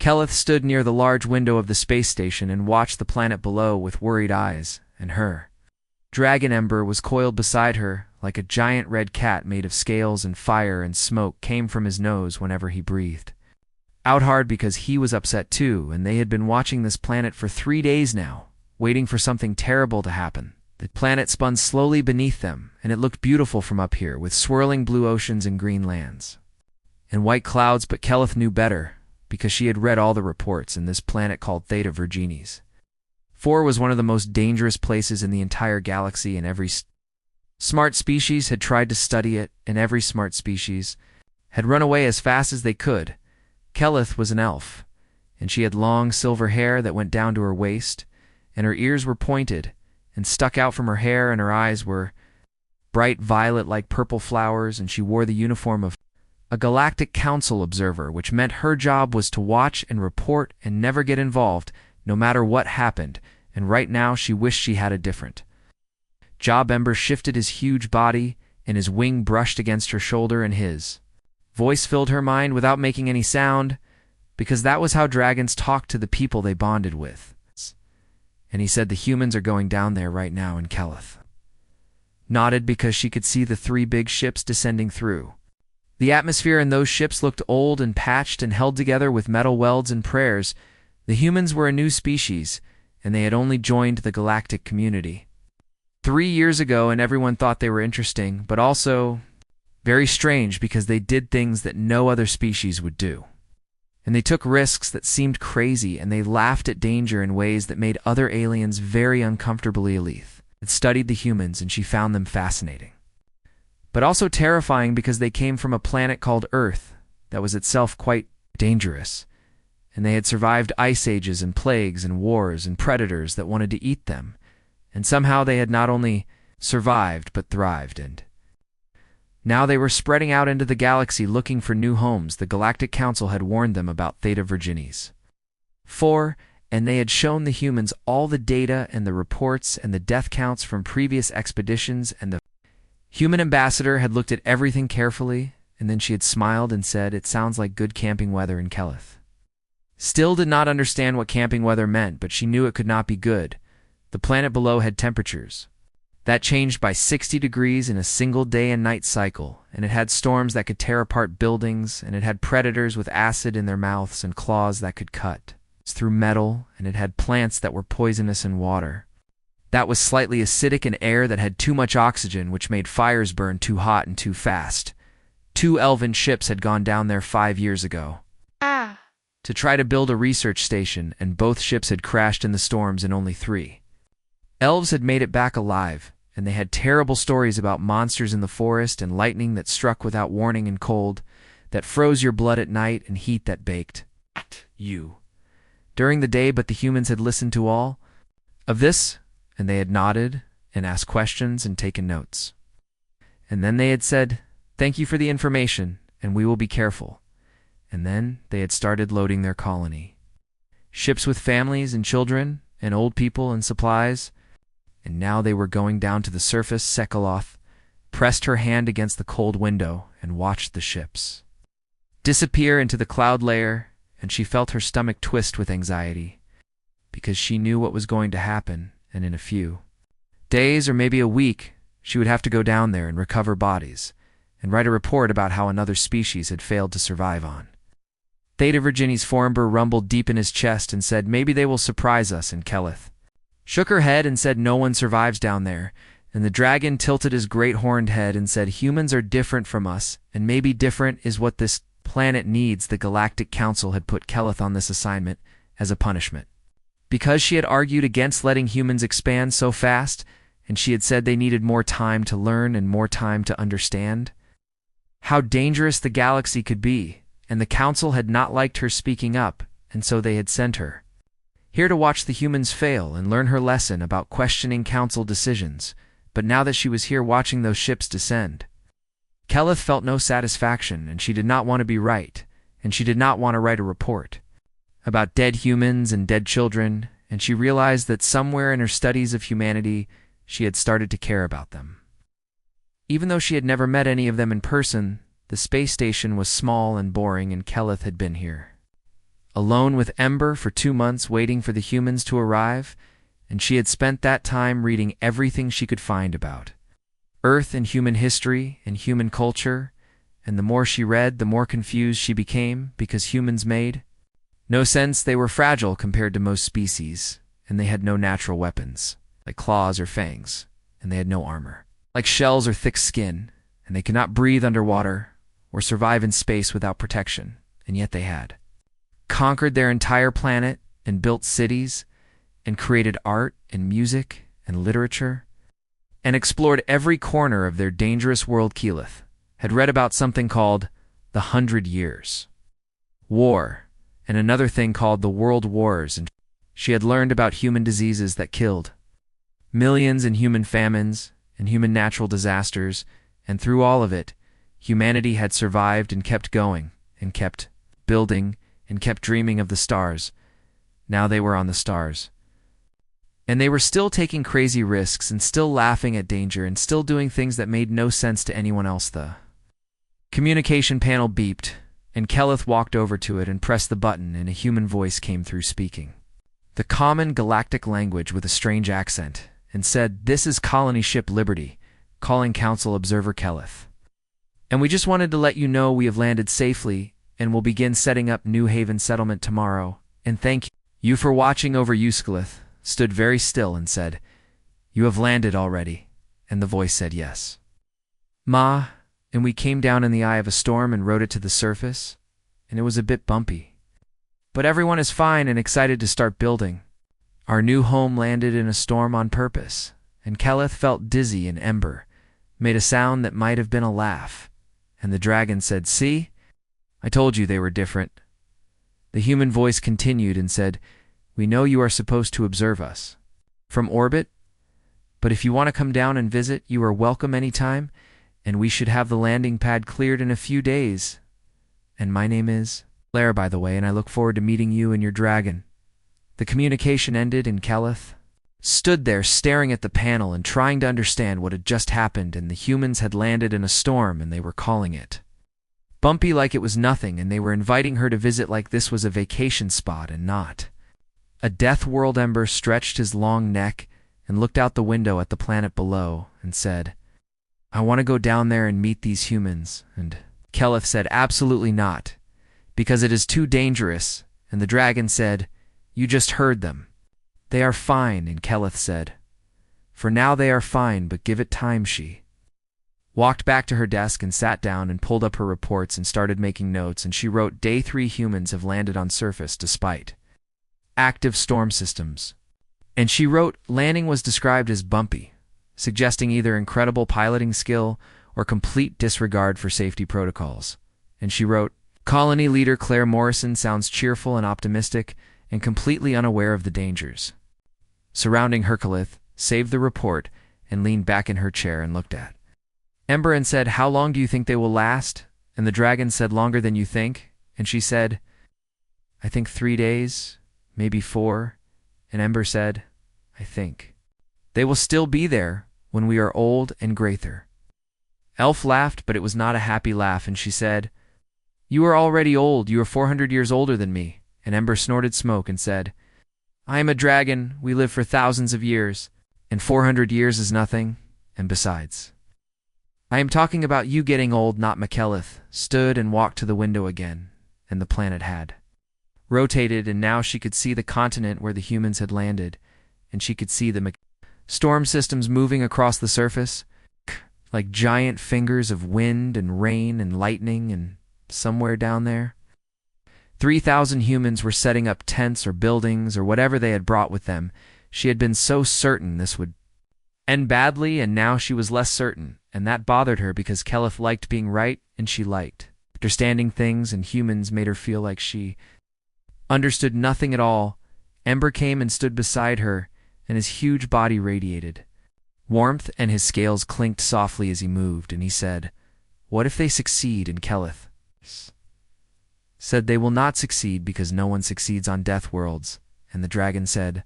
Keleth stood near the large window of the space station and watched the planet below with worried eyes, and her dragon Ember was coiled beside her like a giant red cat made of scales, and fire and smoke came from his nose whenever he breathed out hard because he was upset too, and they had been watching this planet for 3 days now, waiting for something terrible to happen. The planet spun slowly beneath them, and it looked beautiful from up here, with swirling blue oceans and green lands and white clouds, but Keleth knew better, because she had read all the reports, and this planet called Theta Virginis 4 was one of the most dangerous places in the entire galaxy, and every smart species had tried to study it, and every smart species had run away as fast as they could. Keleth was an elf, and she had long silver hair that went down to her waist, and her ears were pointed and stuck out from her hair, and her eyes were bright violet like purple flowers, and she wore the uniform of a Galactic Council observer, which meant her job was to watch and report and never get involved, no matter what happened, and right now she wished she had a different job. Ember shifted his huge body, and his wing brushed against her shoulder, and his voice filled her mind without making any sound, because that was how dragons talked to the people they bonded with. And he said, "The humans are going down there right now," and Keleth nodded because she could see the 3 big ships descending through the atmosphere, and those ships looked old and patched and held together with metal welds and prayers. The humans were a new species, and they had only joined the galactic community 3 years ago, and everyone thought they were interesting, but also very strange because they did things that no other species would do. And they took risks that seemed crazy, and they laughed at danger in ways that made other aliens very uncomfortably. Elith had studied the humans, and she found them fascinating, but also terrifying because they came from a planet called Earth that was itself quite dangerous, and they had survived ice ages and plagues and wars and predators that wanted to eat them, and somehow they had not only survived but thrived, and now they were spreading out into the galaxy looking for new homes. The Galactic Council had warned them about Theta Virginis 4, and they had shown the humans all the data and the reports and the death counts from previous expeditions, and the human ambassador had looked at everything carefully, and then she had smiled and said, "It sounds like good camping weather." And Keleth still did not understand what camping weather meant, but she knew it could not be good. The planet below had temperatures that changed by 60 degrees in a single day and night cycle, and it had storms that could tear apart buildings, and it had predators with acid in their mouths and claws that could cut through metal, and it had plants that were poisonous in water that was slightly acidic, and air that had too much oxygen, which made fires burn too hot and too fast. 2 elven ships had gone down there 5 years ago to try to build a research station, and both ships had crashed in the storms, and only 3 elves had made it back alive, and they had terrible stories about monsters in the forest, and lightning that struck without warning, and cold that froze your blood at night, and heat that baked you during the day. But the humans had listened to all of this, and they had nodded and asked questions and taken notes. And then they had said, "Thank you for the information, and we will be careful." And then they had started loading their colony. Ships with families and children and old people and supplies. And now they were going down to the surface. Sekaloth pressed her hand against the cold window and watched the ships disappear into the cloud layer, and she felt her stomach twist with anxiety, because she knew what was going to happen, and in a few days or maybe a week, she would have to go down there and recover bodies and write a report about how another species had failed to survive on Theta Virginis. Ember rumbled deep in his chest and said, "Maybe they will surprise us," and Keleth shook her head and said, "No one survives down there." And the dragon tilted his great horned head and said, "Humans are different from us, and maybe different is what this planet needs." The Galactic Council had put Keleth on this assignment as a punishment, because she had argued against letting humans expand so fast, and she had said they needed more time to learn and more time to understand how dangerous the galaxy could be, and the Council had not liked her speaking up, and so they had sent her here to watch the humans fail and learn her lesson about questioning Council decisions. But now that she was here watching those ships descend, Keleth felt no satisfaction, and she did not want to be right, and she did not want to write a report about dead humans and dead children, and she realized that somewhere in her studies of humanity, she had started to care about them. Even though she had never met any of them in person, the space station was small and boring, and Keleth had been here alone with Ember for 2 months waiting for the humans to arrive, and she had spent that time reading everything she could find about Earth and human history and human culture, and the more she read, the more confused she became because humans made no sense. They were fragile compared to most species, and they had no natural weapons, like claws or fangs, and they had no armor, like shells or thick skin, and they could not breathe underwater or survive in space without protection, and yet they had conquered their entire planet and built cities and created art and music and literature and explored every corner of their dangerous world. Keyleth had read about something called the 100 Years War and another thing called the World Wars, and she had learned about human diseases that killed millions and human famines and human natural disasters, and through all of it, humanity had survived and kept going and kept building and kept dreaming of the stars. Now they were on the stars. And they were still taking crazy risks and still laughing at danger and still doing things that made no sense to anyone else. The communication panel beeped, and Keyleth walked over to it and pressed the button, and a human voice came through speaking the common galactic language with a strange accent, and said, "This is Colony Ship Liberty, calling Council Observer Keyleth. And we just wanted to let you know we have landed safely and will begin setting up New Haven settlement tomorrow, and thank you for watching." Over Keyleth stood very still and said, "You have landed already?" And the voice said, "Yes, Ma, and we came down in the eye of a storm and rode it to the surface, and it was a bit bumpy. But everyone is fine and excited to start building. Our new home landed in a storm on purpose," and Keyleth felt dizzy, and Ember made a sound that might have been a laugh, and the dragon said, "See? I told you they were different." The human voice continued and said, "We know you are supposed to observe us from orbit, but if you want to come down and visit, you are welcome anytime, and we should have the landing pad cleared in a few days. And my name is Blair, by the way, and I look forward to meeting you and your dragon." The communication ended, and Keyleth stood there staring at the panel and trying to understand what had just happened, and the humans had landed in a storm, and they were calling it bumpy like it was nothing, and they were inviting her to visit like this was a vacation spot and not a death world. Ember stretched his long neck and looked out the window at the planet below and said, "I want to go down there and meet these humans." And Keyleth said, "Absolutely not, because it is too dangerous." And the dragon said, "You just heard them. They are fine." And Keyleth said, "For now they are fine, but give it time." She walked back to her desk and sat down and pulled up her reports and started making notes, and she wrote, "Day 3 humans have landed on surface despite active storm systems." And she wrote, "Landing was described as bumpy, suggesting either incredible piloting skill or complete disregard for safety protocols." And she wrote, "Colony leader Claire Morrison sounds cheerful and optimistic and completely unaware of the dangers surrounding her." Keyleth saved the report and leaned back in her chair and looked at Ember and said, "How long do you think they will last?" And the dragon said, "Longer than you think." And she said, "I think 3 days, maybe 4. And Ember said, "I think they will still be there when we are old and grayther." Elf laughed, but it was not a happy laugh, and she said, "You are already old. You are 400 years older than me." And Ember snorted smoke and said, "I am a dragon. We live for thousands of years, and 400 years is nothing. And besides, I am talking about you getting old, not Keyleth." Stood and walked to the window again, and the planet had rotated, and now she could see the continent where the humans had landed, and she could see the storm systems moving across the surface like giant fingers of wind and rain and lightning, and somewhere down there 3,000 humans were setting up tents or buildings or whatever they had brought with them. She had been so certain this would end badly, and now she was less certain, and that bothered her because Keyleth liked being right, and she liked understanding things, and humans made her feel like she understood nothing at all. Ember came and stood beside her, and his huge body radiated warmth, and his scales clinked softly as he moved, and he said, "What if they succeed?" And Keyleth said, "They will not succeed because no one succeeds on death worlds." And the dragon said,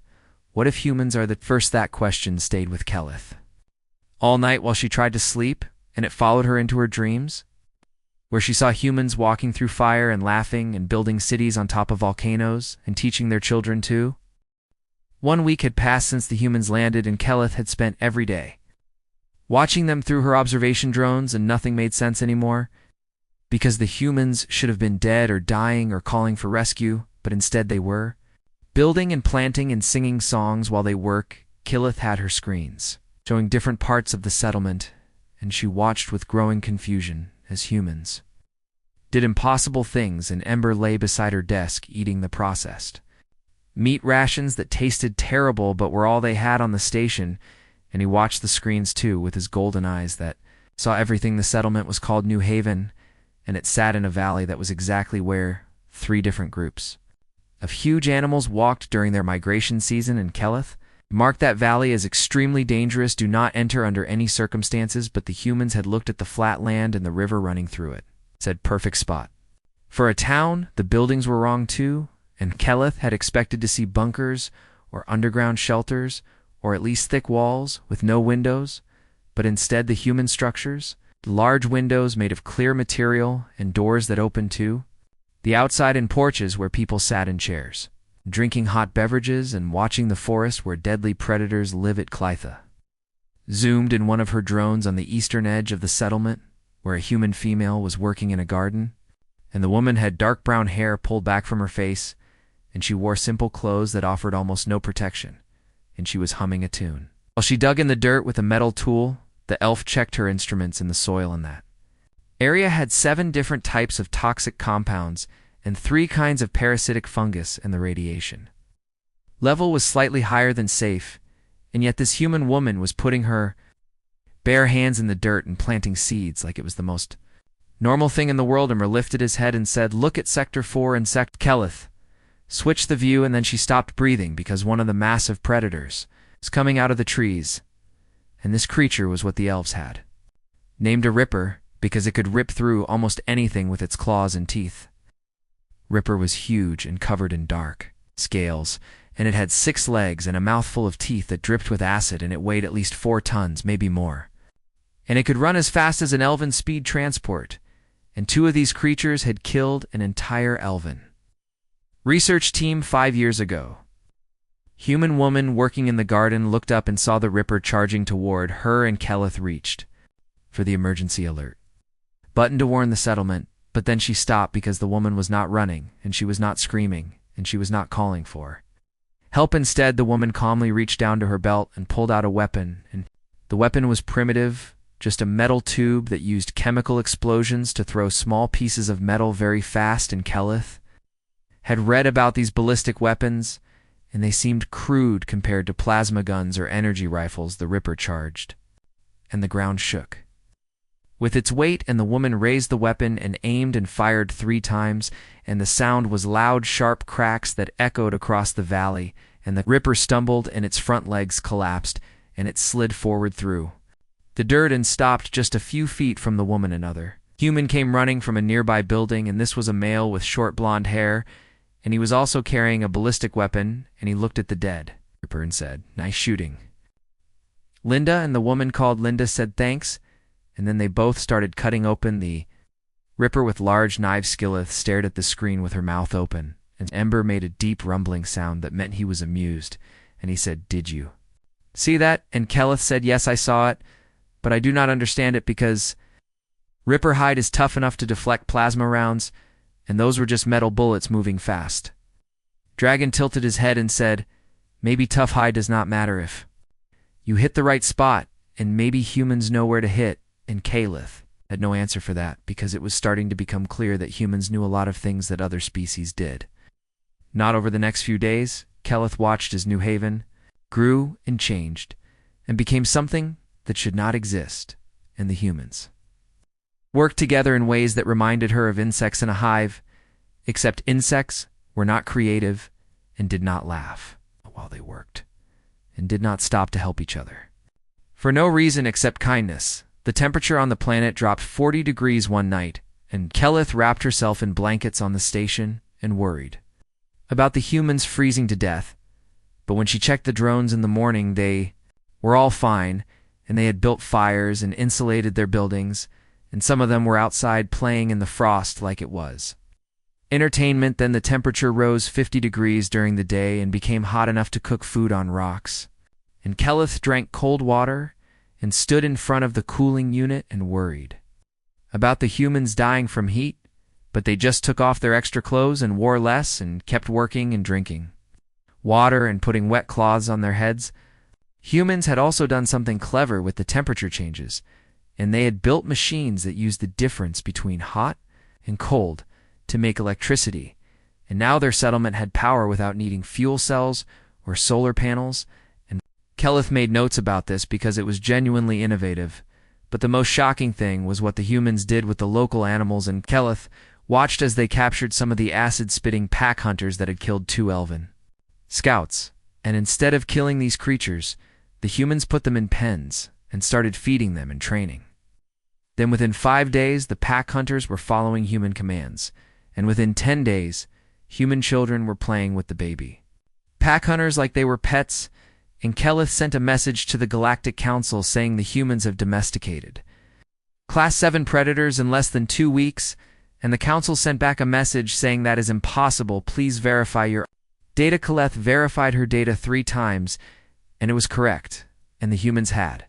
"What if humans are the first?" That question stayed with Keyleth all night while she tried to sleep, and it followed her into her dreams. where she saw humans walking through fire and laughing and building cities on top of volcanoes and teaching their children too. 1 week had passed since the humans landed, and Keleth had spent every day watching them through her observation drones, and nothing made sense anymore, because the humans should have been dead or dying or calling for rescue, but instead they were building and planting and singing songs while they work. Keleth had her screens showing different parts of the settlement, and she watched with growing confusion as humans did impossible things, and Ember lay beside her desk eating the processed meat rations that tasted terrible but were all they had on the station, and he watched the screens too with his golden eyes that saw everything. The settlement was called New Haven, and it sat in a valley that was exactly where 3 different groups of huge animals walked during their migration season, and Keleth marked that valley as extremely dangerous. Do not enter under any circumstances, but the humans had looked at the flat land and the river running through it. Said perfect spot for a town. The buildings were wrong too, and Keleth had expected to see bunkers or underground shelters or at least thick walls with no windows, but instead the human structures, large windows made of clear material and doors that opened too, the outside and porches where people sat in chairs, drinking hot beverages and watching the forest where deadly predators live. At Clytha zoomed in one of her drones on the eastern edge of the settlement, where a human female was working in a garden, and the woman had dark brown hair pulled back from her face, and she wore simple clothes that offered almost no protection, and she was humming a tune. While she dug in the dirt with a metal tool, the elf checked her instruments in the soil in that area had 7 different types of toxic compounds and 3 kinds of parasitic fungus, and the radiation level was slightly higher than safe, and yet this human woman was putting her bare hands in the dirt and planting seeds like it was the most normal thing in the world. Ember lifted his head and said, "Look at Sector 4 and Sector." Keleth switched the view, and then she stopped breathing because one of the massive predators was coming out of the trees, and this creature was what the elves had named a Ripper, because it could rip through almost anything with its claws and teeth. Ripper was huge and covered in dark scales, and it had 6 legs and a mouthful of teeth that dripped with acid, and it weighed at least 4 tons, maybe more. And it could run as fast as an elven speed transport, and 2 of these creatures had killed an entire elven research team 5 years ago. Human woman working in the garden looked up and saw the Ripper charging toward her, and Keleth reached for the emergency alert button to warn the settlement, but then she stopped because the woman was not running, and she was not screaming, and she was not calling for help. Instead, the woman calmly reached down to her belt and pulled out a weapon, and the weapon was primitive, just a metal tube that used chemical explosions to throw small pieces of metal very fast. And Keleth had read about these ballistic weapons, and they seemed crude compared to plasma guns or energy rifles. The Ripper charged, and the ground shook with its weight, and the woman raised the weapon and aimed and fired 3 times, and the sound was loud, sharp cracks that echoed across the valley, and the Ripper stumbled and its front legs collapsed, and it slid forward through the dirt and stopped just a few feet from the woman. Another human came running from a nearby building, and this was a male with short blonde hair, and he was also carrying a ballistic weapon, and he looked at the dead Ripper and said, "Nice shooting." Linda, and the woman called Linda said thanks, and then they both started cutting open the Ripper with large knives. Keleth stared at the screen with her mouth open, and Ember made a deep rumbling sound that meant he was amused, and he said, "Did you see that?" And Keleth said, "Yes, I saw it, but I do not understand it because Ripper hide is tough enough to deflect plasma rounds, and those were just metal bullets moving fast." Dragon tilted his head and said, "Maybe tough hide does not matter if you hit the right spot, and maybe humans know where to hit." And Keleth had no answer for that, because it was starting to become clear that humans knew a lot of things that other species did. Not over the next few days, Keleth watched as New Haven grew and changed and became something that should not exist, and the humans worked together in ways that reminded her of insects in a hive, except insects were not creative and did not laugh while they worked, and did not stop to help each other. For no reason except kindness, the temperature on the planet dropped 40 degrees one night, and Keleth wrapped herself in blankets on the station and worried about the humans freezing to death. But when she checked the drones in the morning, they were all fine, and they had built fires and insulated their buildings, and some of them were outside playing in the frost like it was. Entertainment. Then the temperature rose 50 degrees during the day and became hot enough to cook food on rocks. And Keleth drank cold water and stood in front of the cooling unit and worried about the humans dying from heat, but they just took off their extra clothes and wore less and kept working and drinking water and putting wet cloths on their heads. Humans had also done something clever with the temperature changes, and they had built machines that used the difference between hot and cold to make electricity, and now their settlement had power without needing fuel cells or solar panels. And Keleth made notes about this because it was genuinely innovative. But the most shocking thing was what the humans did with the local animals, and Keleth watched as they captured some of the acid-spitting pack hunters that had killed 2 elven scouts. And instead of killing these creatures, the humans put them in pens and started feeding them and training. Then within 5 days, the pack hunters were following human commands, and within 10 days, human children were playing with the baby pack hunters like they were pets. And Keleth sent a message to the Galactic Council saying the humans have domesticated Class 7 predators in less than 2 weeks, and the Council sent back a message saying that is impossible, please verify your data. Keleth verified her data 3 times, and it was correct, and the humans had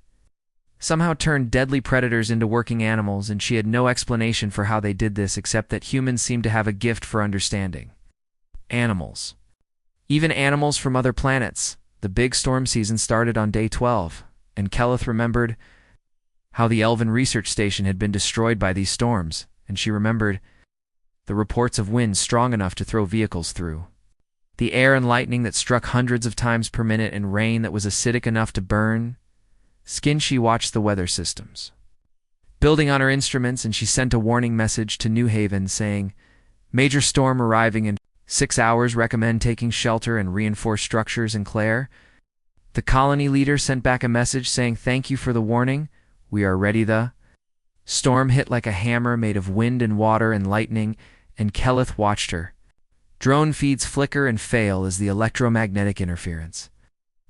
somehow turned deadly predators into working animals, and she had no explanation for how they did this except that humans seemed to have a gift for understanding animals. Even animals from other planets. The big storm season started on day 12, and Keleth remembered how the Elven research station had been destroyed by these storms, and she remembered the reports of winds strong enough to throw vehicles through the air, and lightning that struck hundreds of times per minute, and rain that was acidic enough to burn skin. She watched the weather systems building on her instruments, and she sent a warning message to New Haven saying, "Major storm arriving in 6 hours, recommend taking shelter and reinforce structures in Claire." The colony leader sent back a message saying, "Thank you for the warning. We are ready." The storm hit like a hammer made of wind and water and lightning, and Keleth watched her drone feeds flicker and fail as the electromagnetic interference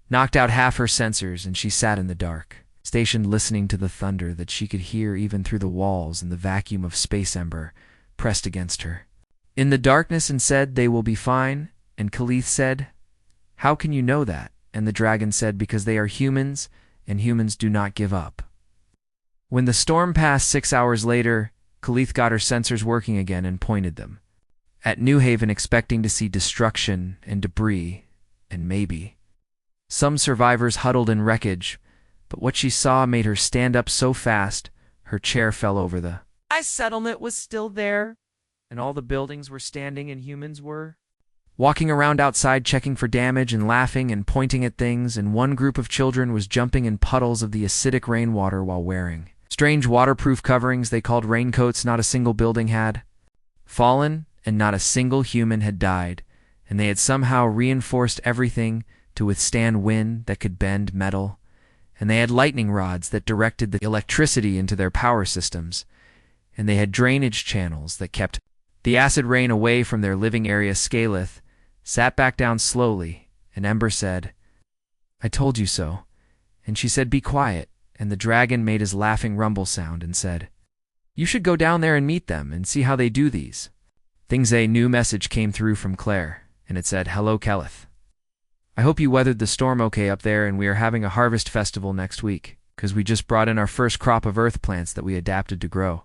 knocked out half her sensors, and she sat in the dark station listening to the thunder that she could hear even through the walls and the vacuum of space ember pressed against her in the darkness, and said, "They will be fine." And Keleth said, "How can you know that?" And the dragon said, "Because they are humans, and humans do not give up." When the storm passed 6 hours later, Keleth got her sensors working again and pointed them at New Haven, expecting to see destruction and debris, and maybe some survivors huddled in wreckage. But what she saw made her stand up so fast, her chair fell over. The settlement was still there, and all the buildings were standing, and humans were walking around outside checking for damage and laughing and pointing at things, and one group of children was jumping in puddles of the acidic rainwater while wearing strange waterproof coverings they called raincoats. Not a single building had fallen, and not a single human had died, and they had somehow reinforced everything to withstand wind that could bend metal, and they had lightning rods that directed the electricity into their power systems, and they had drainage channels that kept the acid rain away from their living area. Scaleth sat back down slowly, and Ember said, "I told you so." And she said, "Be quiet." And the dragon made his laughing rumble sound and said, "You should go down there and meet them and see how they do these things." A new message came through from Claire, and it said, "Hello, Keleth. I hope you weathered the storm okay up there, and we are having a harvest festival next week, because we just brought in our first crop of earth plants that we adapted to grow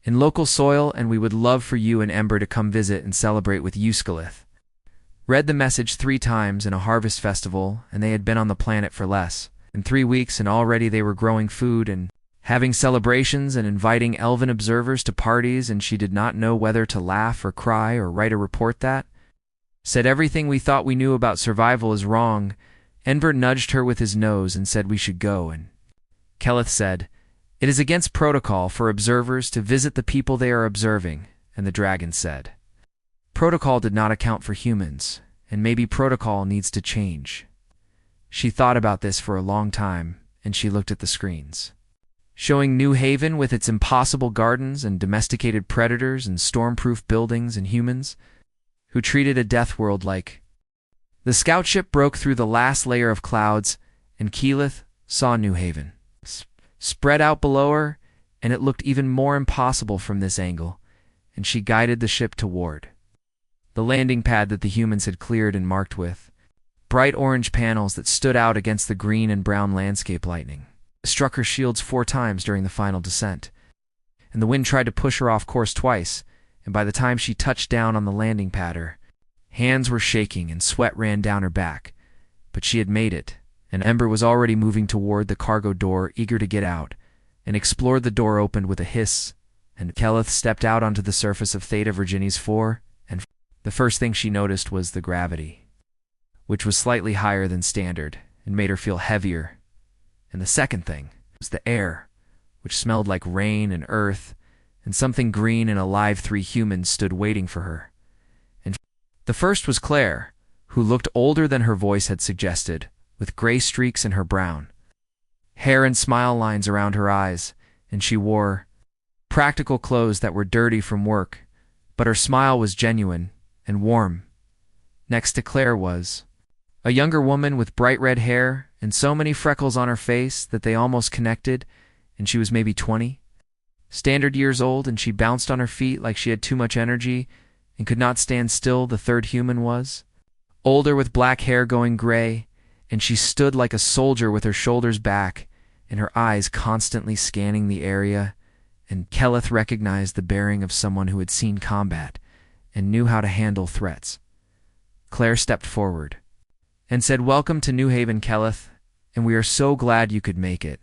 in local soil, and we would love for you and Ember to come visit and celebrate with you." Scaleth read the message 3 times in a harvest festival, and they had been on the planet for less than 3 weeks, and already they were growing food and having celebrations and inviting elven observers to parties, and she did not know whether to laugh or cry or write a report that said everything we thought we knew about survival is wrong. Ember nudged her with his nose and said we should go, and Keleth said, "It is against protocol for observers to visit the people they are observing," and the dragon said, "Protocol did not account for humans, and maybe protocol needs to change." She thought about this for a long time, and she looked at the screens showing New Haven with its impossible gardens and domesticated predators and stormproof buildings and humans who treated a Deathworld like. The scout ship broke through the last layer of clouds, and Keleth saw New Haven spread out below her, and it looked even more impossible from this angle, and she guided the ship toward the landing pad that the humans had cleared and marked with bright orange panels that stood out against the green and brown landscape. Lightning struck her shields 4 times during the final descent, and the wind tried to push her off course twice, and by the time she touched down on the landing pad, her hands were shaking and sweat ran down her back. But she had made it, and Ember was already moving toward the cargo door, eager to get out, and explored. The door opened with a hiss, and Kelleth stepped out onto the surface of Theta Virginis 4, and the first thing she noticed was the gravity, which was slightly higher than standard and made her feel heavier. And the second thing was the air, which smelled like rain and earth, and something green and alive. 3 humans stood waiting for her. And the first was Claire, who looked older than her voice had suggested, with gray streaks in her brown hair and smile lines around her eyes, and she wore practical clothes that were dirty from work, but her smile was genuine and warm. Next to Claire was a younger woman with bright red hair and so many freckles on her face that they almost connected, and she was maybe 20 standard years old, and she bounced on her feet like she had too much energy and could not stand still. The third human was older with black hair going gray, and she stood like a soldier with her shoulders back and her eyes constantly scanning the area, and Kelleth recognized the bearing of someone who had seen combat and knew how to handle threats. Claire stepped forward and said, "Welcome to New Haven, Kelleth, and we are so glad you could make it.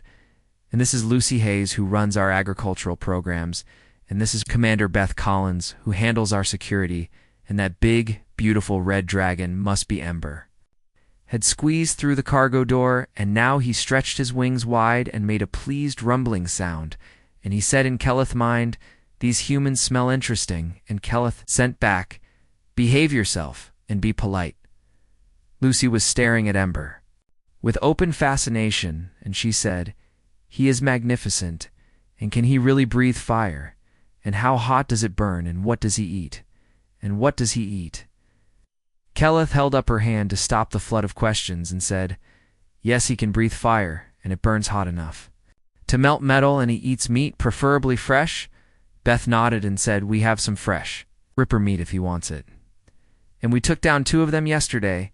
And this is Lucy Hayes, who runs our agricultural programs, and this is Commander Beth Collins, who handles our security, and that big, beautiful red dragon must be Ember." Had squeezed through the cargo door, and now he stretched his wings wide and made a pleased rumbling sound, and he said in Kelleth's mind, "These humans smell interesting," and Kelleth sent back, "Behave yourself and be polite." Lucy was staring at Ember with open fascination, and she said, "He is magnificent, and can he really breathe fire? And how hot does it burn, and what does he eat? And what does he eat?" Kelleth held up her hand to stop the flood of questions and said, "Yes, he can breathe fire, and it burns hot enough to melt metal, and he eats meat, preferably fresh." Beth nodded and said, "We have some fresh ripper meat if he wants it. And we took down 2 of them yesterday."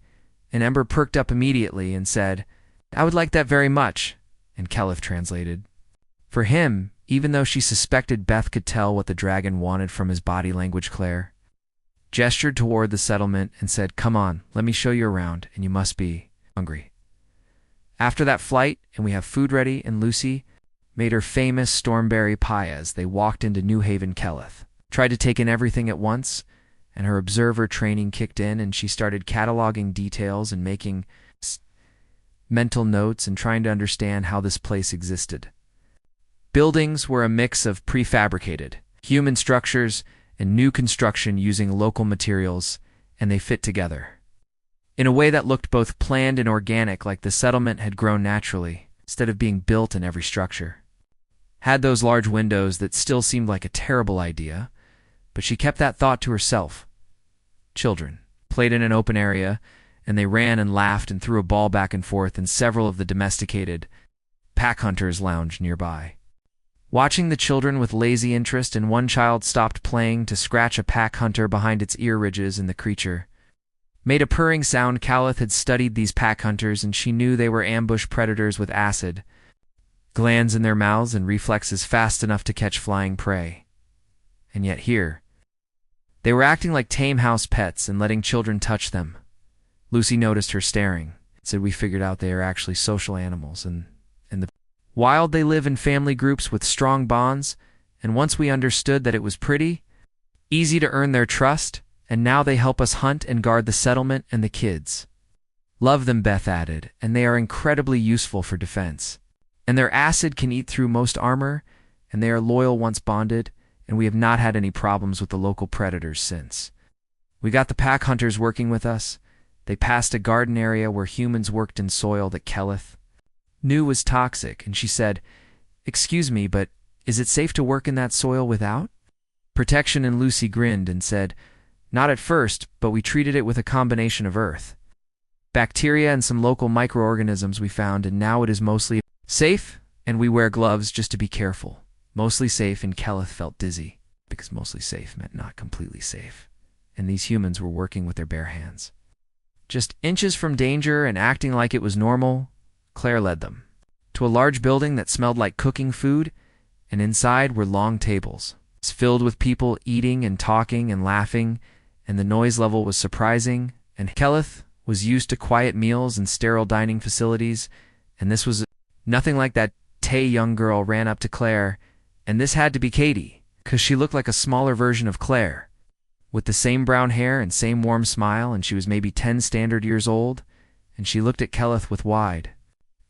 And Ember perked up immediately and said, "I would like that very much." And Kelleth translated for him, even though she suspected Beth could tell what the dragon wanted from his body language. Claire gestured toward the settlement and said, "Come on, let me show you around, and you must be hungry after that flight, and we have food ready." And Lucy made her famous stormberry pie as they walked into New Haven. Kelleth tried to take in everything at once, and her observer training kicked in, and she started cataloging details and making mental notes and trying to understand how this place existed. Buildings were a mix of prefabricated human structures and new construction using local materials, and they fit together in a way that looked both planned and organic, like the settlement had grown naturally instead of being built in every structure. Had those large windows that still seemed like a terrible idea, but she kept that thought to herself. Children played in an open area, and they ran and laughed and threw a ball back and forth, and several of the domesticated pack hunters lounged nearby, watching the children with lazy interest, and one child stopped playing to scratch a pack hunter behind its ear ridges, and the creature made a purring sound. Kelleth had studied these pack hunters, and she knew they were ambush predators with acid glands in their mouths and reflexes fast enough to catch flying prey. And yet here, they were acting like tame house pets and letting children touch them. Lucy noticed her staring and said, "We figured out they are actually social animals, and the wild they live in family groups with strong bonds, and once we understood that it was pretty easy to earn their trust, and now they help us hunt and guard the settlement and the kids. Love them," Beth added, "and they are incredibly useful for defense. And their acid can eat through most armor, and they are loyal once bonded, and we have not had any problems with the local predators since. We got the pack hunters working with us. They passed a garden area where humans worked in soil that Kelleth knew was toxic, and she said, "Excuse me, but is it safe to work in that soil without protection?" And Lucy grinned and said, "Not at first, but we treated it with a combination of earth, bacteria, and some local microorganisms we found, and now it is mostly safe, and we wear gloves just to be careful. mostly safe, and Keleth felt dizzy, because mostly safe meant not completely safe, and these humans were working with their bare hands. Just inches from danger and acting like it was normal, Claire led them to a large building that smelled like cooking food, and inside were long tables filled with people eating and talking and laughing, and the noise level was surprising, and Keleth was used to quiet meals and sterile dining facilities, and this was nothing like that. Tay young girl ran up to Claire, and this had to be Katie, because she looked like a smaller version of Claire, with the same brown hair and same warm smile, and she was maybe 10 standard years old, and she looked at Keleth with wide,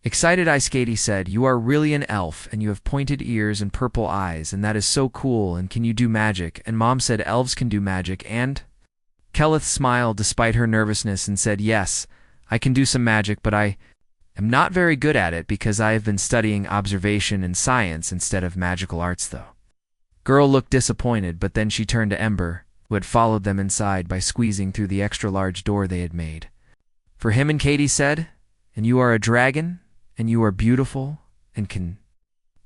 excited eyes. Katie said, "You are really an elf, and you have pointed ears and purple eyes, and that is so cool, and can you do magic?" And Mom said elves can do magic, and Keleth smiled despite her nervousness and said, "Yes, I can do some magic, but I am not very good at it because I have been studying observation and science instead of magical arts, though." Girl looked disappointed, but then she turned to Ember, who had followed them inside by squeezing through the extra-large door they had made for him, and Katie said, "And you are a dragon, and you are beautiful, and can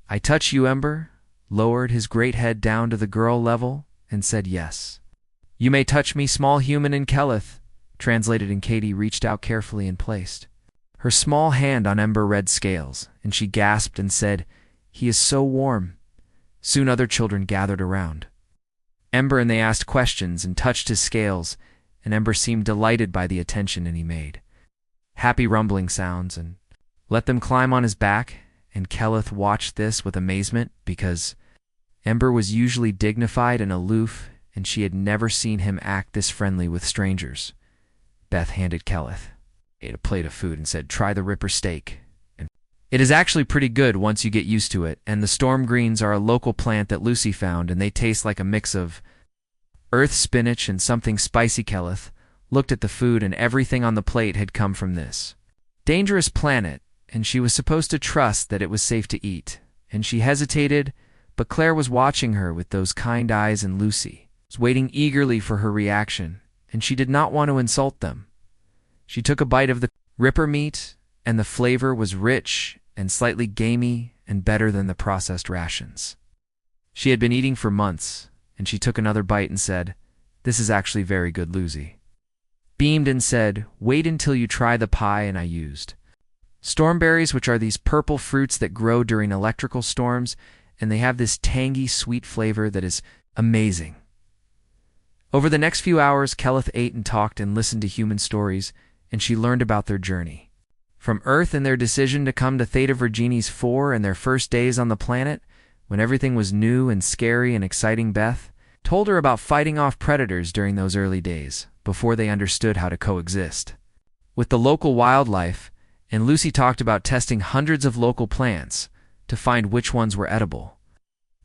I touch you?" Ember lowered his great head down to the girl level and said, "Yes. You may touch me, small human." And Keleth translated, and Katie reached out carefully and placed her small hand on Ember red scales, and she gasped and said, "He is so warm." Soon other children gathered around Ember, and they asked questions and touched his scales, and Ember seemed delighted by the attention, and he made happy rumbling sounds and let them climb on his back, and Keleth watched this with amazement because Ember was usually dignified and aloof, and she had never seen him act this friendly with strangers. Beth handed Keleth a plate of food and said, "Try the Ripper steak. And it is actually pretty good once you get used to it, and the storm greens are a local plant that Lucy found, and they taste like a mix of earth spinach and something spicy." Keleth looked at the food, and everything on the plate had come from this dangerous planet, and she was supposed to trust that it was safe to eat, and she hesitated, but Claire was watching her with those kind eyes, and Lucy was waiting eagerly for her reaction, and she did not want to insult them. She took a bite of the Ripper meat, and the flavor was rich and slightly gamey and better than the processed rations she had been eating for months, and she took another bite and said, "This is actually very good." Lucy beamed and said, "Wait until you try the pie." And I used stormberries, which are these purple fruits that grow during electrical storms, and they have this tangy, sweet flavor that is amazing. Over the next few hours, Keleth ate and talked and listened to human stories, and she learned about their journey from Earth and their decision to come to Theta Virginis 4 and their first days on the planet, when everything was new and scary and exciting. Beth told her about fighting off predators during those early days, before they understood how to coexist with the local wildlife, and Lucy talked about testing hundreds of local plants to find which ones were edible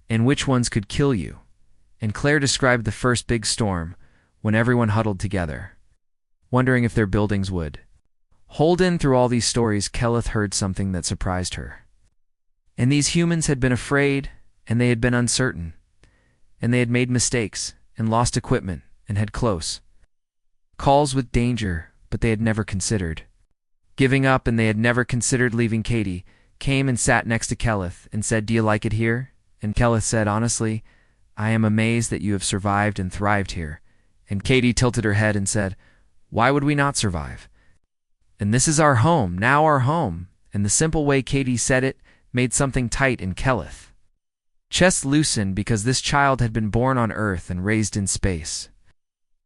and which ones could kill you. And Claire described the first big storm, when everyone huddled together, wondering if their buildings would hold in. Through all these stories, Keleth heard something that surprised her. And these humans had been afraid, and they had been uncertain, and they had made mistakes, and lost equipment, and had close calls with danger, but they had never considered giving up, and they had never considered leaving. Katie came and sat next to Keleth and said, "Do you like it here?" And Keleth said, "Honestly, I am amazed that you have survived and thrived here." And Katie tilted her head and said, "Why would we not survive? And this is our home, now our home." And the simple way Katie said it made something tight in Keleth chest loosen, because this child had been born on Earth and raised in space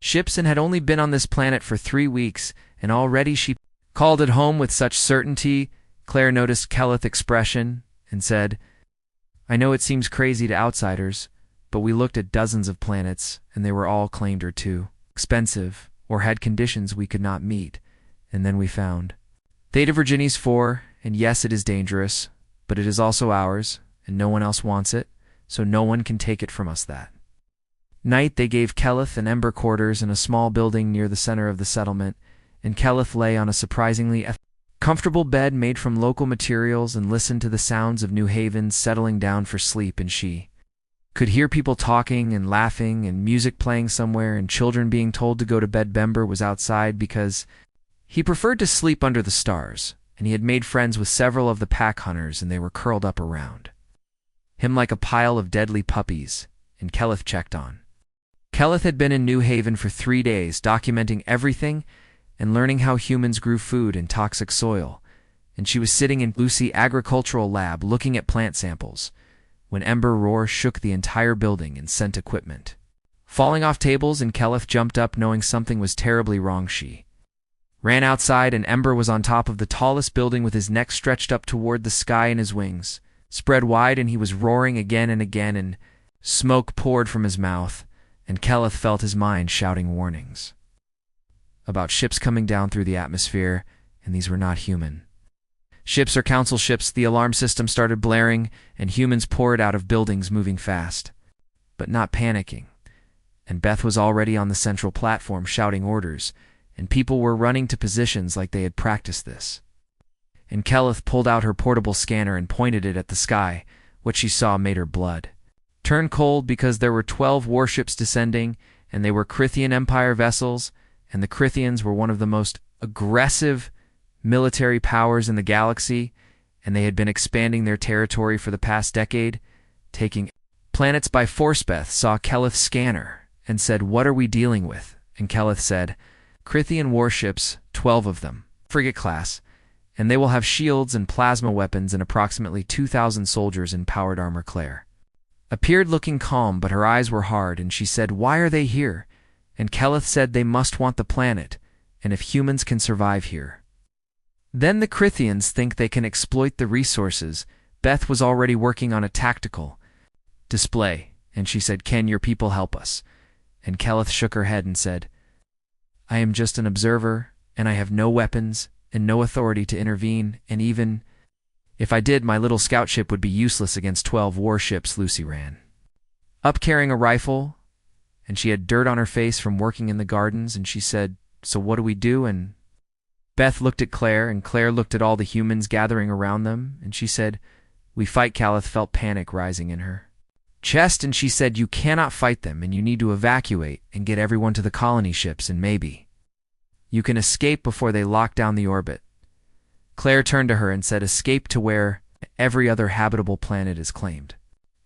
ships and had only been on this planet for 3 weeks, and already she called it home with such certainty. Claire noticed Keleth's expression and said, "I know it seems crazy to outsiders, but we looked at dozens of planets, and they were all claimed or too expensive or had conditions we could not meet, and then we found Theta Virginis 4, and yes, it is dangerous, but it is also ours, and no one else wants it, so no one can take it from us." That night they gave Keleth and Ember quarters in a small building near the center of the settlement, and Keleth lay on a surprisingly comfortable bed made from local materials and listened to the sounds of New Haven settling down for sleep, and she could hear people talking and laughing and music playing somewhere and children being told to go to bed. Bember was outside because he preferred to sleep under the stars, and he had made friends with several of the pack hunters, and they were curled up around him like a pile of deadly puppies, and Keleth checked on. Keleth had been in New Haven for 3 days, documenting everything and learning how humans grew food in toxic soil, and she was sitting in Lucy's agricultural lab looking at plant samples, when Ember Roar shook the entire building and sent equipment falling off tables, and Keleth jumped up knowing something was terribly wrong. She ran outside, and Ember was on top of the tallest building with his neck stretched up toward the sky and his wings spread wide, and he was roaring again and again, and smoke poured from his mouth, and Keleth felt his mind shouting warnings about ships coming down through the atmosphere, and these were not human ships or council ships. The alarm system started blaring, and humans poured out of buildings moving fast, but not panicking. And Beth was already on the central platform shouting orders, and people were running to positions like they had practiced this. And Keleth pulled out her portable scanner and pointed it at the sky. What she saw made her blood turn cold, because there were 12 warships descending, and they were Crithian Empire vessels, and the Crithians were one of the most aggressive military powers in the galaxy, and they had been expanding their territory for the past decade, taking planets by force. Beth saw Keleth's scanner and said, "What are we dealing with?" And Keleth said, "Crithian warships, 12 of them, frigate class, and they will have shields and plasma weapons and approximately 2,000 soldiers in powered armor." Claire appeared looking calm, but her eyes were hard, and she said, "Why are they here?" And Keleth said, "They must want the planet, and if humans can survive here, then the Crithians think they can exploit the resources." Beth was already working on a tactical display, and she said, "Can your people help us?" And Keleth shook her head and said, "I am just an observer, and I have no weapons and no authority to intervene, and even if I did, my little scout ship would be useless against 12 warships." Lucy ran up carrying a rifle, and she had dirt on her face from working in the gardens, and she said, "So what do we do?" And Beth looked at Claire, and Claire looked at all the humans gathering around them, and she said, "We fight." Keleth felt panic rising in her chest, and she said, "You cannot fight them, and you need to evacuate and get everyone to the colony ships, and maybe you can escape before they lock down the orbit." Claire turned to her and said, "Escape to where every other habitable planet is claimed.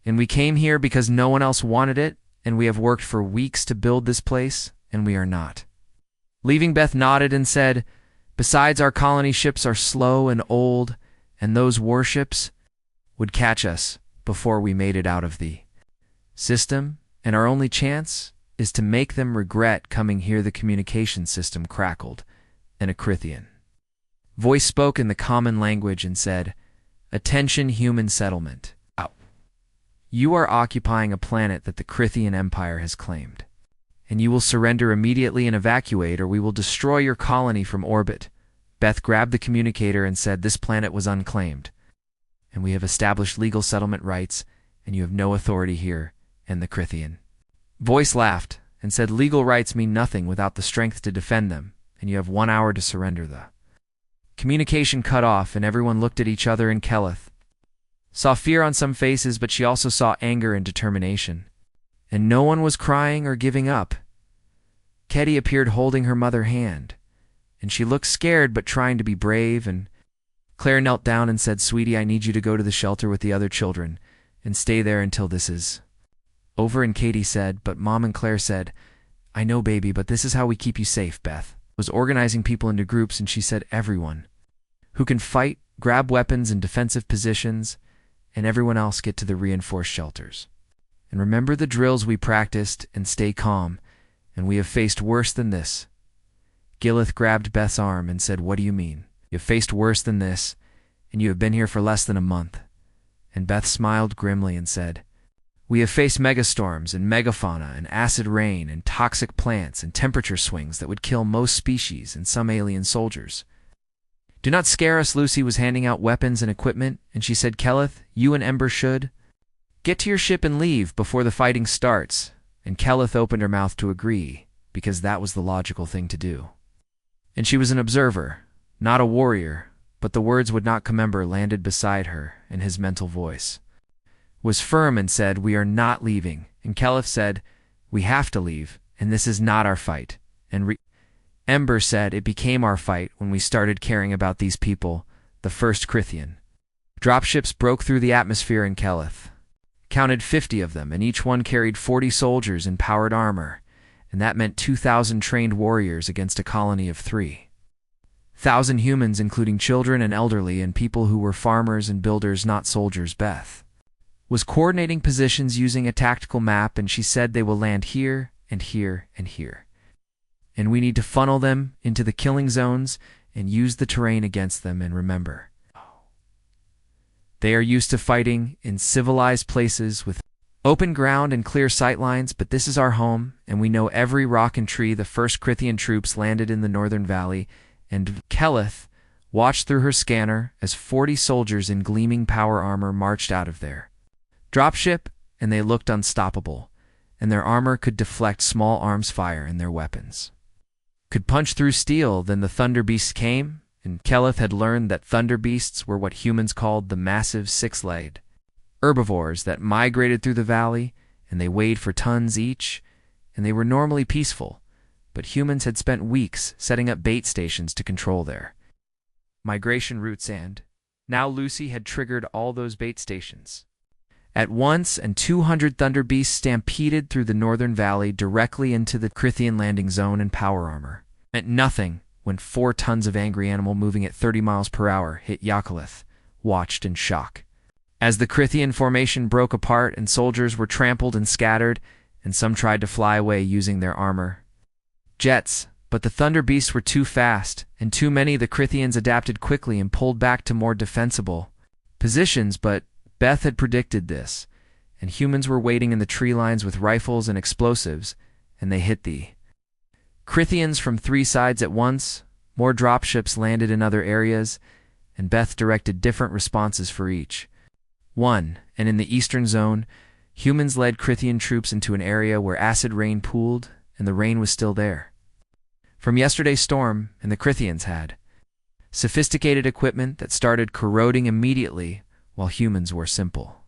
And we came here because no one else wanted it, and we have worked for weeks to build this place, and we are not leaving." Beth nodded and said, "Besides, our colony ships are slow and old, and those warships would catch us before we made it out of the system, and our only chance is to make them regret coming here." The communication system crackled, and a Crithian voice spoke in the common language and said, "Attention, human settlement. You are occupying a planet that the Crithian Empire has claimed, and you will surrender immediately and evacuate, or we will destroy your colony from orbit." Beth grabbed the communicator and said, "This planet was unclaimed, and we have established legal settlement rights, and you have no authority here." And the Crithian voice laughed and said, "Legal rights mean nothing without the strength to defend them, and you have 1 hour to surrender." The communication cut off, and everyone looked at each other, and Keleth saw fear on some faces, but she also saw anger and determination, and no one was crying or giving up. Ketty appeared holding her mother's hand, and she looked scared but trying to be brave, and Claire knelt down and said, "Sweetie, I need you to go to the shelter with the other children and stay there until this is over." And Katie said, "But Mom," and Claire said, "I know, baby, but this is how we keep you safe." Beth was organizing people into groups, and she said, "Everyone who can fight, grab weapons in defensive positions, and everyone else get to the reinforced shelters. And remember the drills we practiced, and stay calm, and we have faced worse than this." Gilith grabbed Beth's arm and said, "What do you mean? You have faced worse than this, and you have been here for less than a month." And Beth smiled grimly and said, "We have faced megastorms and megafauna and acid rain and toxic plants and temperature swings that would kill most species and some alien soldiers. Do not scare us." Lucy was handing out weapons and equipment, and she said, "Keleth, you and Ember should get to your ship and leave before the fighting starts." And Keleth opened her mouth to agree, because that was the logical thing to do. And she was an observer, not a warrior, but the words "would not come." Ember landed beside her, and his mental voice was firm and said, "We are not leaving." And Keleth said, "We have to leave, and this is not our fight." And Ember said, "It became our fight when we started caring about these people." The first Crithian dropships broke through the atmosphere, and Keleth counted 50 of them, and each one carried 40 soldiers in powered armor, and that meant 2,000 trained warriors against a colony of 3,000 humans, including children and elderly and people who were farmers and builders, not soldiers. Beth was coordinating positions using a tactical map, and she said they will land here and here and here. And we need to funnel them into the killing zones and use the terrain against them. And remember, they are used to fighting in civilized places with open ground and clear sightlines, but this is our home, and we know every rock and tree. The first Crithian troops landed in the northern valley, and Keleth watched through her scanner as 40 soldiers in gleaming power armor marched out of their dropship, and they looked unstoppable, and their armor could deflect small arms fire, and their weapons could punch through steel. Then the Thunder Beasts came, and Keleth had learned that Thunder Beasts were what humans called the massive six-legged herbivores that migrated through the valley, and they weighed for tons each, and they were normally peaceful, but humans had spent weeks setting up bait stations to control their migration routes, and now Lucy had triggered all those bait stations at once, and 200 Thunder Beasts stampeded through the northern valley directly into the Crithian landing zone, and power armor meant nothing when 4 tons of angry animal moving at 30 miles per hour hit. Yakaleth watched in shock as the Crithian formation broke apart, and soldiers were trampled and scattered, and some tried to fly away using their armor jets, but the Thunder Beasts were too fast, and too many. The Crithians adapted quickly and pulled back to more defensible positions, but Beth had predicted this, and humans were waiting in the tree lines with rifles and explosives, and they hit the Crithians from 3 sides at once. More dropships landed in other areas, and Beth directed different responses for each one. And in the eastern zone, humans led Crithian troops into an area where acid rain pooled, and the rain was still there from yesterday's storm, and the Crithians had sophisticated equipment that started corroding immediately, while humans were simple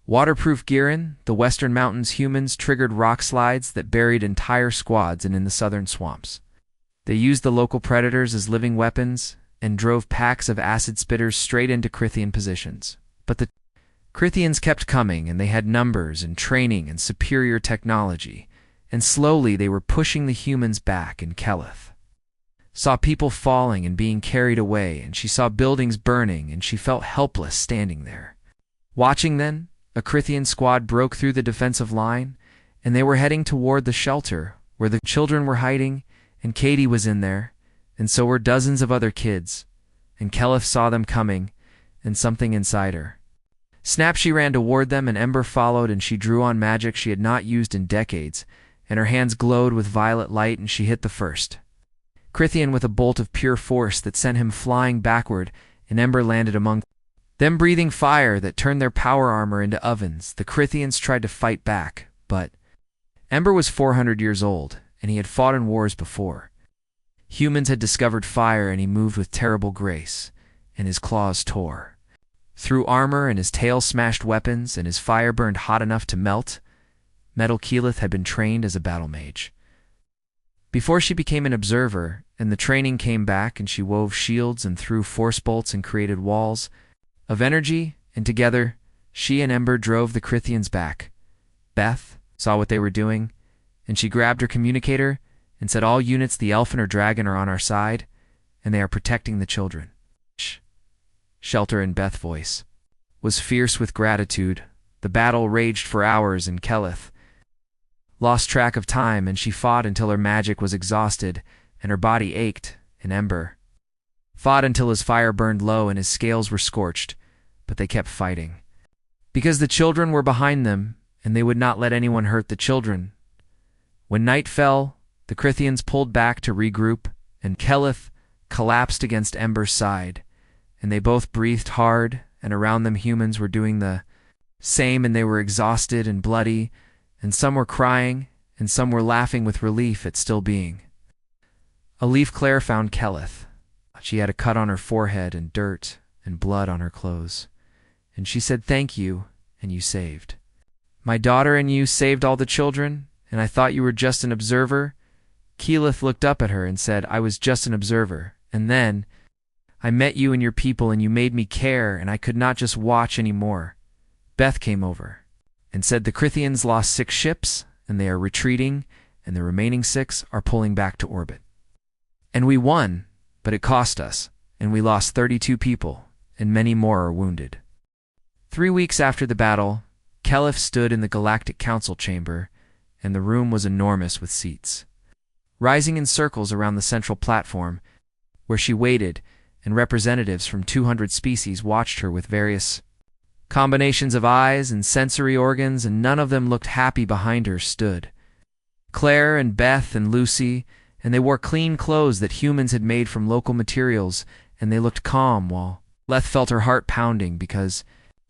waterproof gear. In the western mountains, humans triggered rock slides that buried entire squads, and in the southern swamps, they used the local predators as living weapons and drove packs of acid spitters straight into Crithian positions. But the Crithians kept coming, and they had numbers and training and superior technology, and slowly they were pushing the humans back. And Keleth saw people falling and being carried away, and she saw buildings burning, and she felt helpless standing there watching. Then a Crithian squad broke through the defensive line, and they were heading toward the shelter where the children were hiding, and Katie was in there, and so were dozens of other kids. And Keleth saw them coming, and something inside her snapped. She ran toward them, and Ember followed, and she drew on magic she had not used in decades, and her hands glowed with violet light, and she hit the first Crithian with a bolt of pure force that sent him flying backward, and Ember landed among them, breathing fire that turned their power armor into ovens. The Crithians tried to fight back, but Ember was 400 years old, and he had fought in wars before. Humans had discovered fire, and he moved with terrible grace, and his claws tore through armor, and his tail smashed weapons, and his fire burned hot enough to melt metal. Keleth had been trained as a battle mage before she became an observer, and the training came back, and she wove shields and threw force bolts and created walls of energy, and together she and Ember drove the Crithians back. Beth saw what they were doing, and she grabbed her communicator and said, "All units, the elfin or dragon are on our side, and they are protecting the children." Shelter in Beth's voice was fierce with gratitude. The battle raged for hours, and Keleth lost track of time, and she fought until her magic was exhausted and her body ached, and Ember fought until his fire burned low and his scales were scorched, but they kept fighting because the children were behind them, and they would not let anyone hurt the children. When night fell, the Crithians pulled back to regroup, and Keleth collapsed against Ember's side, and they both breathed hard, and around them humans were doing the same, and they were exhausted and bloody, and some were crying, and some were laughing with relief at still being. A leaf Claire found Keleth. She had a cut on her forehead and dirt and blood on her clothes, and she said, "Thank you, and you saved my daughter, and you saved all the children, and I thought you were just an observer." Keleth looked up at her and said, "I was just an observer, and then I met you and your people, and you made me care, and I could not just watch anymore." Beth came over, and said the Crithians lost 6 ships, and they are retreating, and the remaining 6 are pulling back to orbit. And we won, but it cost us, and we lost 32 people, and many more are wounded. 3 weeks after the battle, Kelif stood in the Galactic Council chamber, and the room was enormous with seats, rising in circles around the central platform, where she waited, and representatives from 200 species watched her with various combinations of eyes and sensory organs, and none of them looked happy. Behind her stood Claire and Beth and Lucy, and they wore clean clothes that humans had made from local materials, and they looked calm, while Leth felt her heart pounding because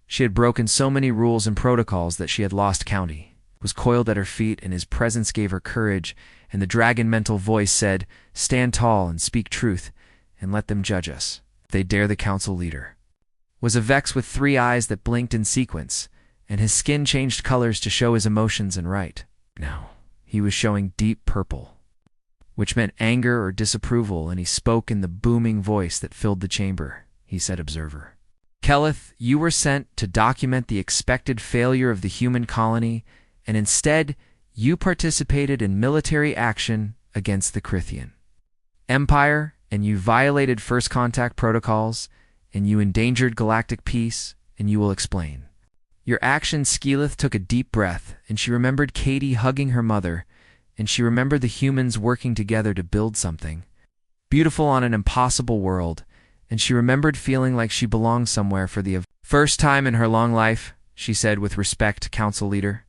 she had broken so many rules and protocols that she had lost county. Was coiled at her feet, and his presence gave her courage, and the dragon mental voice said, "Stand tall and speak truth, and let them judge us, if they dare." The council leader was a Vex with 3 eyes that blinked in sequence, and his skin changed colors to show his emotions and right. Now, he was showing deep purple, which meant anger or disapproval, and he spoke in the booming voice that filled the chamber. He said, "Observer Kelith, you were sent to document the expected failure of the human colony, and instead, you participated in military action against the Crithian Empire, and you violated first contact protocols, and you endangered galactic peace, and you will explain your actions." Skeelith took a deep breath, and she remembered Katie hugging her mother, and she remembered the humans working together to build something beautiful on an impossible world, and she remembered feeling like she belonged somewhere for the first time in her long life. She said with respect, "Council leader,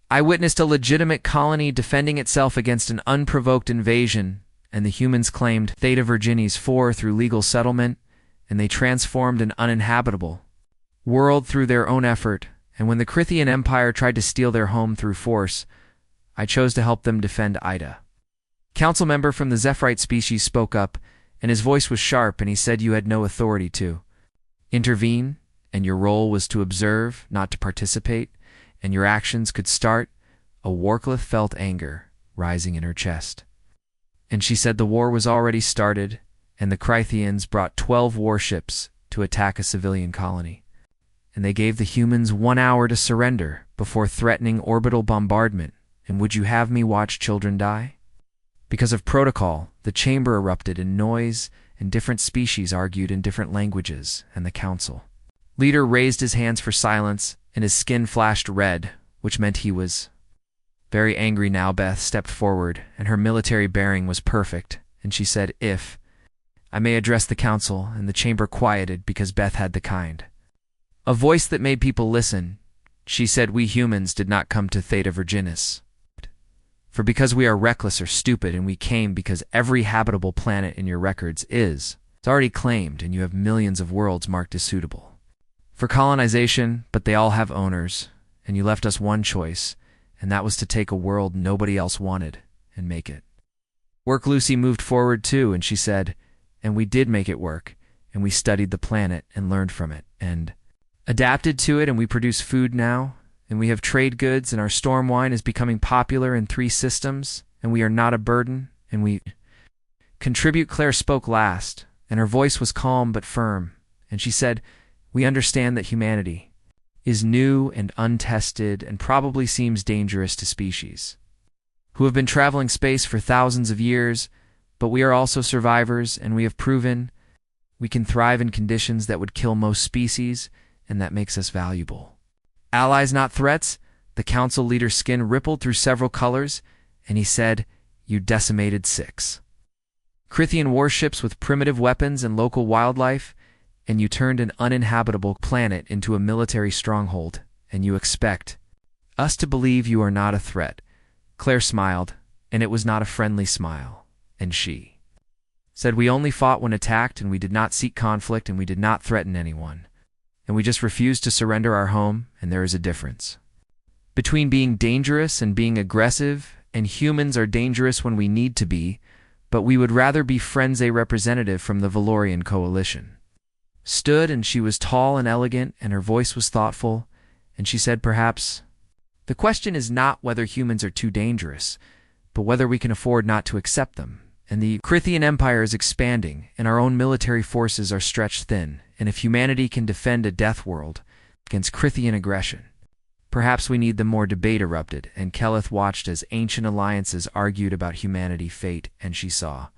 I witnessed a legitimate colony defending itself against an unprovoked invasion, and the humans claimed Theta Virginis 4 through legal settlement, and they transformed an uninhabitable world through their own effort, and when the Crithian Empire tried to steal their home through force, I chose to help them defend Ida." Council member from the Zephyrite species spoke up, and his voice was sharp, and he said you had no authority to intervene, and your role was to observe, not to participate, and your actions could start. A Warcliffe felt anger rising in her chest, and she said the war was already started, and the Crithians brought 12 warships to attack a civilian colony, and they gave the humans 1 hour to surrender before threatening orbital bombardment. And would you have me watch children die? Because of protocol, the chamber erupted in noise, and different species argued in different languages, and the council leader raised his hands for silence, and his skin flashed red, which meant he was very angry now. Beth stepped forward, and her military bearing was perfect, and she said, "If I may address the council," and the chamber quieted because Beth had the kind a voice that made people listen. She said, "We humans did not come to Theta Virginis for because we are reckless or stupid, and we came because every habitable planet in your records is already claimed, and you have millions of worlds marked as suitable for colonization, but they all have owners, and you left us one choice, and that was to take a world nobody else wanted and make it work." Lucy moved forward too, and she said, "And we did make it work, and we studied the planet and learned from it, and adapted to it, and we produce food now, and we have trade goods, and our storm wine is becoming popular in 3 systems, and we are not a burden, and we contribute." Claire spoke last, and her voice was calm but firm, and she said, "We understand that humanity is new and untested and probably seems dangerous to species who have been traveling space for thousands of years, but we are also survivors, and we have proven we can thrive in conditions that would kill most species, and that makes us valuable allies, not threats." The council leader's skin rippled through several colors, and he said, "You decimated 6 Crithian warships with primitive weapons and local wildlife, and you turned an uninhabitable planet into a military stronghold, and you expect us to believe you are not a threat." Claire smiled, and it was not a friendly smile, and she said, "We only fought when attacked, and we did not seek conflict, and we did not threaten anyone, and we just refused to surrender our home, and there is a difference between being dangerous and being aggressive, and humans are dangerous when we need to be, but we would rather be friends." A representative from the Valorian coalition stood, and she was tall and elegant, and her voice was thoughtful, and she said, "Perhaps the question is not whether humans are too dangerous, but whether we can afford not to accept them. And the Crithian Empire is expanding, and our own military forces are stretched thin, and if humanity can defend a Deathworld against Crithian aggression, Perhaps we need them more. Debate erupted, and Keleth watched as ancient alliances argued about humanity, fate, and she saw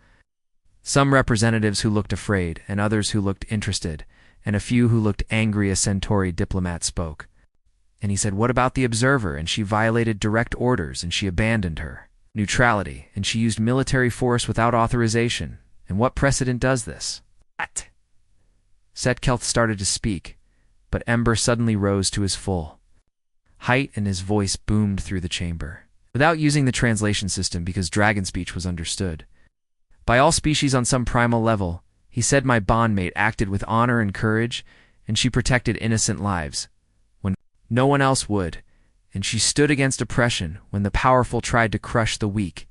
some representatives who looked afraid, and others who looked interested, and a few who looked angry. A Centauri diplomat spoke, and he said, "What about the observer?" And she violated direct orders, and she abandoned her neutrality, and she used military force without authorization. And what precedent does this? What? Keleth started to speak, but Ember suddenly rose to his full height, and his voice boomed through the chamber, without using the translation system because dragon speech was understood by all species on some primal level. He said, "My bondmate acted with honor and courage, and she protected innocent lives when no one else would, and she stood against oppression when the powerful tried to crush the weak.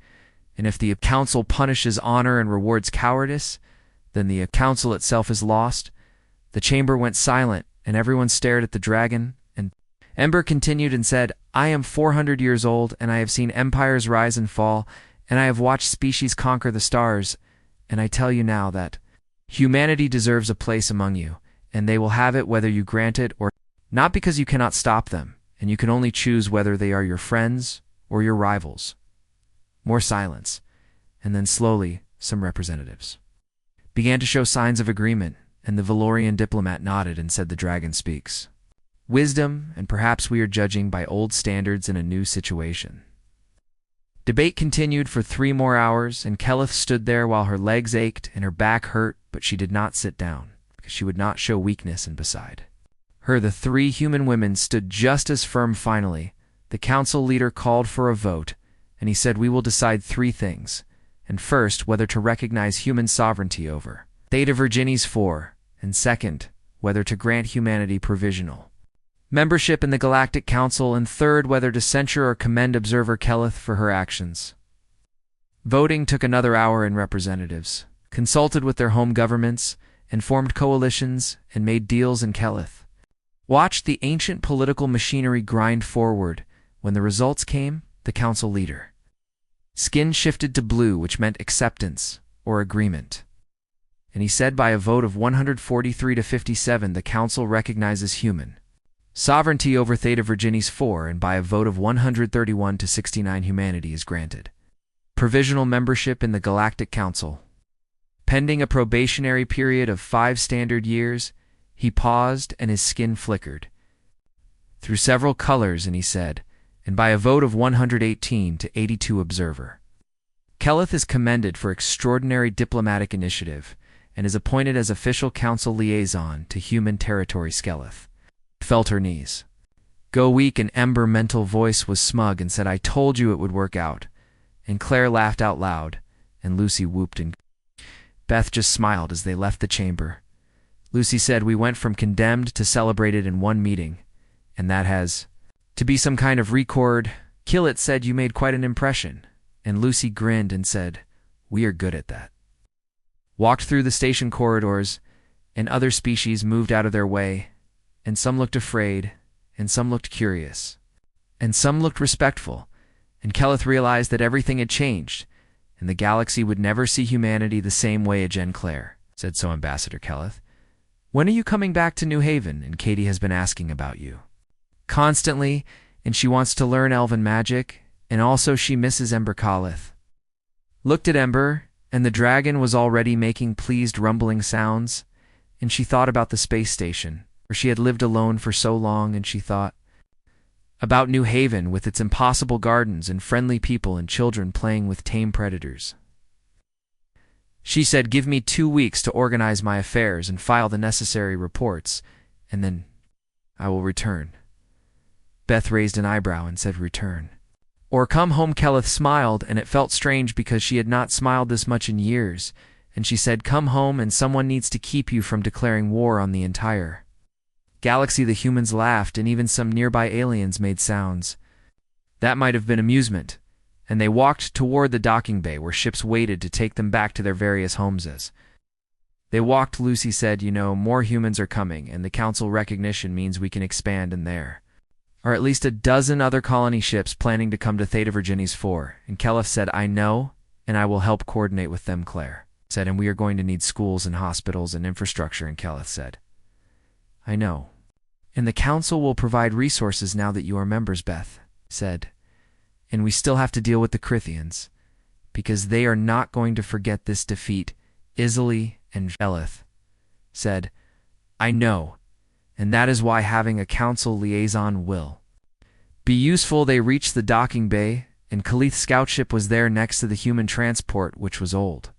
And if the council punishes honor and rewards cowardice, then the council itself is lost." The chamber went silent, and everyone stared at the dragon, and Ember continued and said, "I am 400 years old, and I have seen empires rise and fall, and I have watched species conquer the stars, and I tell you now that humanity deserves a place among you, and they will have it whether you grant it or not, because you cannot stop them, and you can only choose whether they are your friends or your rivals." More silence, and then slowly some representatives began to show signs of agreement, and the Valorian diplomat nodded and said, "The dragon speaks wisdom, and perhaps we are judging by old standards in a new situation." Debate continued for 3 more hours, and Keleth stood there while her legs ached and her back hurt, but she did not sit down, because she would not show weakness, and beside her the 3 human women stood just as firm. Finally, the council leader called for a vote, and he said, "We will decide 3 things, and first, whether to recognize human sovereignty over Theta Virginis 4, and second, whether to grant humanity provisional membership in the Galactic Council, and third, whether to censure or commend observer Keleth for her actions." Voting took another hour, and representatives consulted with their home governments and formed coalitions and made deals, and Keleth watched the ancient political machinery grind forward. When the results came, the council leader skin shifted to blue, which meant acceptance or agreement. And he said, by a vote of 143 to 57, the council recognizes human sovereignty over Theta Virginis 4, and by a vote of 131 to 69, humanity is granted provisional membership in the Galactic Council. Pending a probationary period of 5 standard years, he paused and his skin flickered through several colors, and he said, and by a vote of 118 to 82, observer Keleth is commended for extraordinary diplomatic initiative and is appointed as official council liaison to human territory. Keleth felt her knees go weak, and Ember's mental voice was smug and said, "I told you it would work out." And Claire laughed out loud, and Lucy whooped, and Beth just smiled as they left the chamber. Lucy said, "We went from condemned to celebrated in one meeting, and that has to be some kind of record." Killet said, "You made quite an impression." And Lucy grinned and said, "We are good at that." Walked through the station corridors, and other species moved out of their way, and some looked afraid, and some looked curious, and some looked respectful, and Keleth realized that everything had changed, and the galaxy would never see humanity the same way again. "Claire," said so Ambassador Keleth, "when are you coming back to New Haven? And Katie has been asking about you constantly, and she wants to learn elven magic, and also she misses Ember." Keleth looked at Ember, and the dragon was already making pleased rumbling sounds, and she thought about the space station, where she had lived alone for so long, and she thought about New Haven with its impossible gardens and friendly people and children playing with tame predators. She said, "Give me 2 weeks to organize my affairs and file the necessary reports, and then I will return." Beth raised an eyebrow and said, "Return or come home?" Keleth smiled, and it felt strange because she had not smiled this much in years, and she said, "Come home, and someone needs to keep you from declaring war on the entire galaxy." The humans laughed, and even some nearby aliens made sounds. That might have been amusement, and they walked toward the docking bay where ships waited to take them back to their various homes. As they walked, Lucy said, "You know, more humans are coming, and the council recognition means we can expand, and there are at least a dozen other colony ships planning to come to Theta Virginis 4. And Keleth said, "I know, and I will help coordinate with them." Claire said, "And we are going to need schools and hospitals and infrastructure." And Keleth said, "I know." And the council will provide resources now that you are members, Beth said. And we still have to deal with the Crithians, because they are not going to forget this defeat. Isley and Elith said, I know, and that is why having a council liaison will be useful. They reached the docking bay, and Khalith's scout ship was there next to the human transport, which was old.